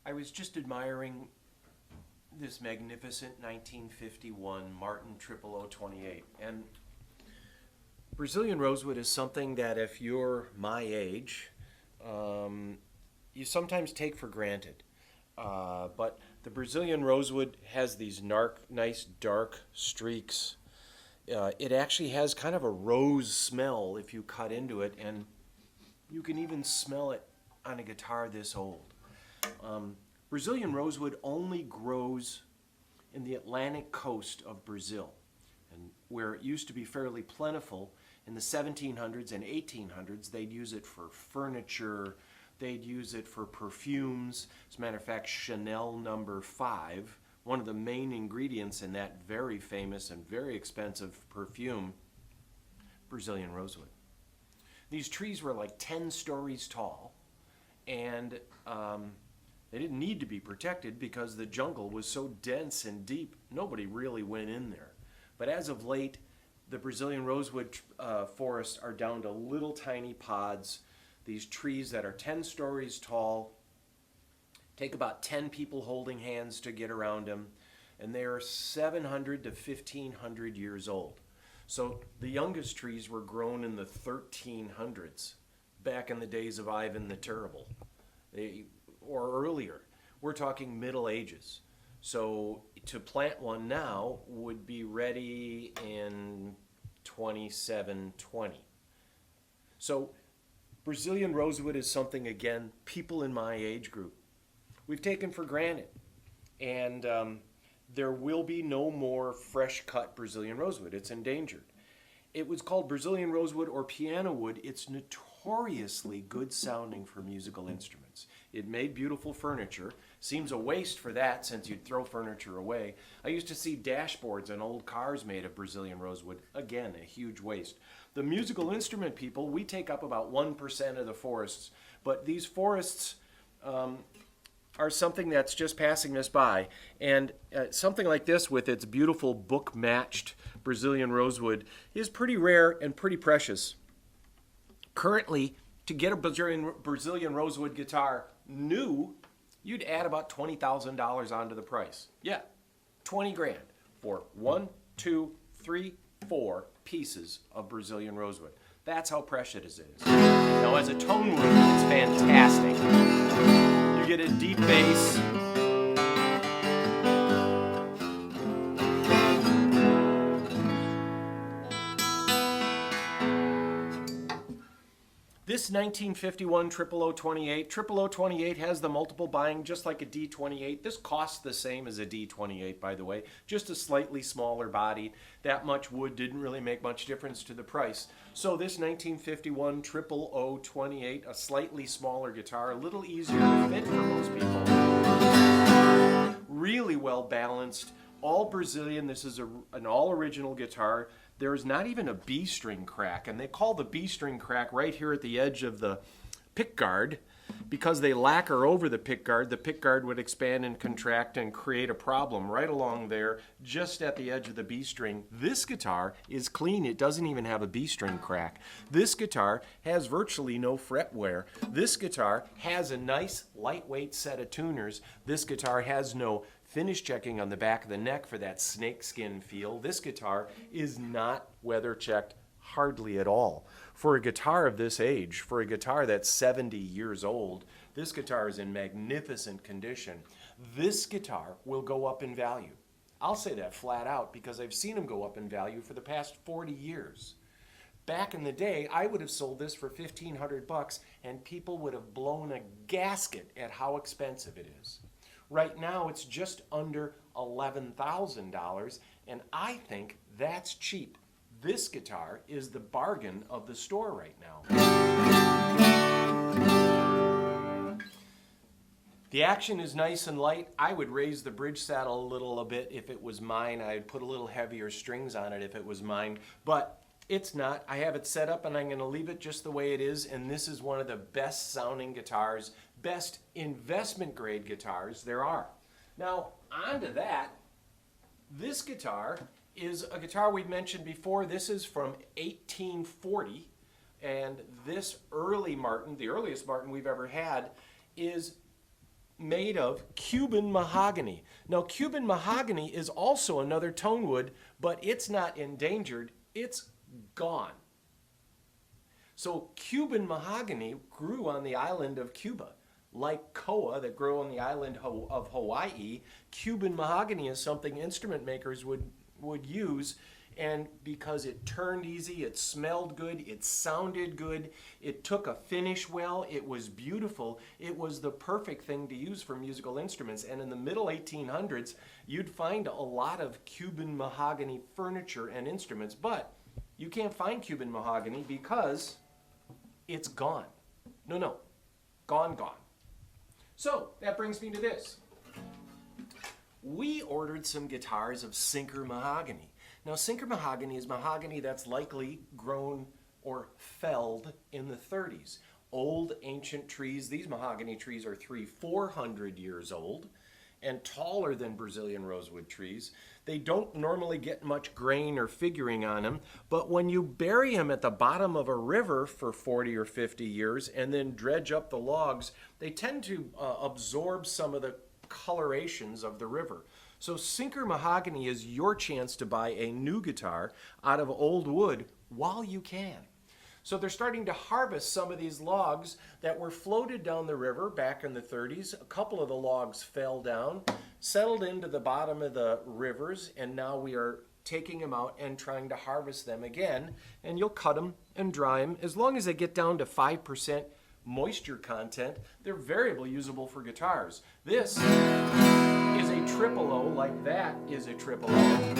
I was just admiring this magnificent 1951 Martin 00028. And Brazilian rosewood is something that if you're my age, you sometimes take for granted. But the Brazilian rosewood has these nice dark streaks. It actually has kind of a rose smell if you cut into it, and you can even smell it on a guitar this old. Brazilian rosewood only grows in the Atlantic coast of Brazil, and where it used to be fairly plentiful in the 1700s and 1800s, they'd use it for furniture, they'd use it for perfumes. As a matter of fact, Chanel number 5, one of the main ingredients in that very famous and very expensive perfume, Brazilian rosewood. These trees were like 10 stories tall, and they didn't need to be protected because the jungle was so dense and deep, nobody really went in there. But as of late, the Brazilian rosewood forests are down to little tiny pods, these trees that are 10 stories tall, take about 10 people holding hands to get around them, and they are 700 to 1,500 years old. So the youngest trees were grown in the 1300s, back in the days of Ivan the Terrible, or earlier. We're talking Middle Ages. So to plant one now would be ready in 2720. So Brazilian rosewood is something, again, people in my age group, we've taken for granted. And there will be no more fresh cut Brazilian rosewood. It's endangered. It was called Brazilian rosewood or piano wood. It's notoriously good sounding for musical instruments. It made beautiful furniture. Seems a waste for that since you'd throw furniture away. I used to see dashboards on old cars made of Brazilian rosewood. Again, a huge waste. The musical instrument people, we take up about 1% of the forests, but these forests are something that's just passing us by. And something like this with its beautiful book-matched Brazilian rosewood is pretty rare and pretty precious. Currently, to get a Brazilian rosewood guitar new, you'd add about $20,000 onto the price. Yeah, 20 grand for 1, 2, 3, 4 pieces of Brazilian rosewood. That's how precious it is. Now, as a tone wood, it's fantastic. You get a deep bass. This 1951 00028, 00028 has the multiple buying just like a D28. This costs the same as a D28, by the way, just a slightly smaller body. That much wood didn't really make much difference to the price. So this 1951 00028, a slightly smaller guitar, a little easier to fit for most people. Really well balanced, all Brazilian. This is an all original guitar. There's not even a B string crack, and they call the B string crack right here at the edge of the pick guard because they lacquer over the pick guard. The pick guard would expand and contract and create a problem right along there just at the edge of the B string. This guitar is clean. It doesn't even have a B string crack. This guitar has virtually no fret wear. This guitar has a nice lightweight set of tuners. This guitar has no finish checking on the back of the neck for that snakeskin feel. This guitar is not weather checked hardly at all. For a guitar of this age, for a guitar that's 70 years old, this guitar is in magnificent condition. This guitar will go up in value. I'll say that flat out because I've seen them go up in value for the past 40 years. Back in the day, I would have sold this for $1,500 and people would have blown a gasket at how expensive it is. Right now, it's just under $11,000, and I think that's cheap. This guitar is the bargain of the store right now. The action is nice and light. I would raise the bridge saddle a bit if it was mine. I'd put a little heavier strings on it if it was mine, but it's not. I have it set up and I'm going to leave it just the way it is, and this is one of the best sounding guitars, best investment grade guitars there are. Now, on to that, this guitar is a guitar we've mentioned before. This is from 1840, and this early Martin, the earliest Martin we've ever had, is made of Cuban mahogany. Now, Cuban mahogany is also another tone wood, but it's not endangered, it's gone. So Cuban mahogany grew on the island of Cuba. Like koa that grow on the island of Hawaii, Cuban mahogany is something instrument makers would use, and because it turned easy, it smelled good, it sounded good, it took a finish well, it was beautiful, it was the perfect thing to use for musical instruments. And in the middle 1800s, you'd find a lot of Cuban mahogany furniture and instruments, but you can't find Cuban mahogany because it's gone. No, gone. So that brings me to this. We ordered some guitars of sinker mahogany. Now, sinker mahogany is mahogany that's likely grown or felled in the 30s. Old ancient trees, these mahogany trees are 400 years old and taller than Brazilian rosewood trees. They don't normally get much grain or figuring on them, but when you bury them at the bottom of a river for 40 or 50 years and then dredge up the logs, they tend to absorb some of the colorations of the river. So sinker mahogany is your chance to buy a new guitar out of old wood while you can. So they're starting to harvest some of these logs that were floated down the river back in the 30s. A couple of the logs fell down, settled into the bottom of the rivers, and now we are taking them out and trying to harvest them again. And you'll cut them and dry them. As long as they get down to 5% moisture content, they're variably usable for guitars. This is a triple O, like that is a triple O.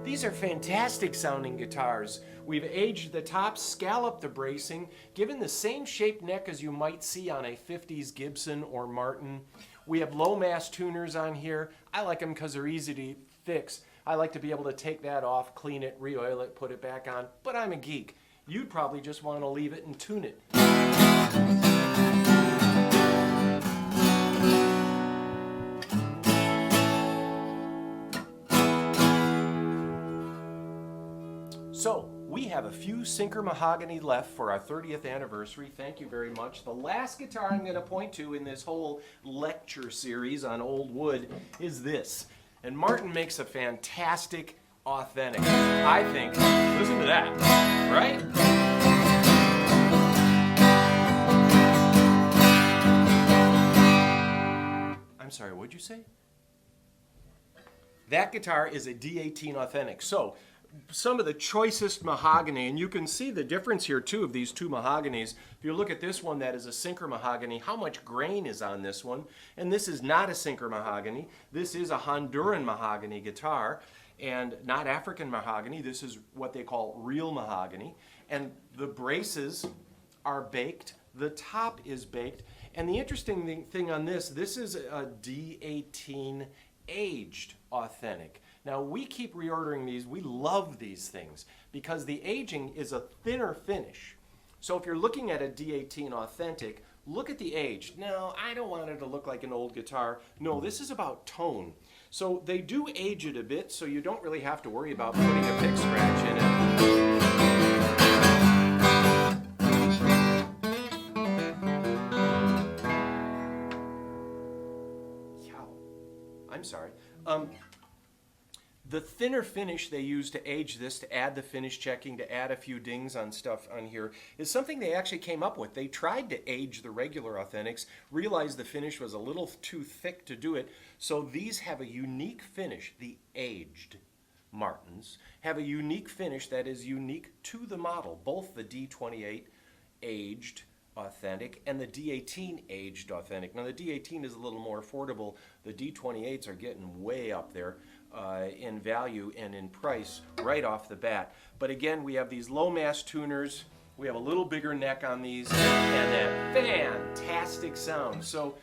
These are fantastic sounding guitars. We've aged the tops, scalloped the bracing, given the same shaped neck as you might see on a 50s Gibson or Martin. We have low mass tuners on here. I like them because they're easy to fix. I like to be able to take that off, clean it, re-oil it, put it back on, but I'm a geek. You'd probably just want to leave it and tune it. So, we have a few sinker mahogany left for our 30th anniversary. Thank you very much. The last guitar I'm going to point to in this whole lecture series on old wood is this. And Martin makes a fantastic, authentic, I think. Listen to that, right? I'm sorry, what'd you say? That guitar is a D18 authentic. So, some of the choicest mahogany, and you can see the difference here too of these two mahoganies. If you look at this one that is a sinker mahogany, how much grain is on this one? And this is not a sinker mahogany. This is a Honduran mahogany guitar and not African mahogany. This is what they call real mahogany. And the braces are baked. The top is baked. And the interesting thing on this is a D18 aged authentic. Now, we keep reordering these. We love these things because the aging is a thinner finish. So if you're looking at a D18 authentic, look at the age. Now, I don't want it to look like an old guitar. No, this is about tone. So they do age it a bit, so you don't really have to worry about putting a pick scratch in it. I'm sorry. The thinner finish they use to age this, to add the finish checking, to add a few dings on stuff on here, is something they actually came up with. They tried to age the regular authentics, realized the finish was a little too thick to do it, so these have a unique finish. The aged Martins have a unique finish that is unique to the model, both the D28 aged authentic and the D18 aged authentic. Now the D18 is a little more affordable. The D28s are getting way up there in value and in price right off the bat. But again, we have these low mass tuners. We have a little bigger neck on these and that fantastic sound. So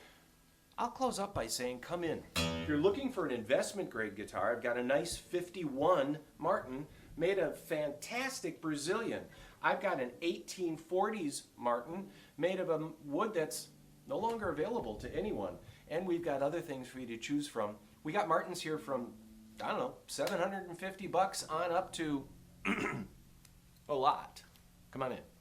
I'll close up by saying come in. If you're looking for an investment grade guitar, I've got a nice 51 Martin made of fantastic Brazilian. I've got an 1840s Martin made of a wood that's no longer available to anyone. And we've got other things for you to choose from. We got Martins here from, I don't know, $750 on up to A lot. Come on in.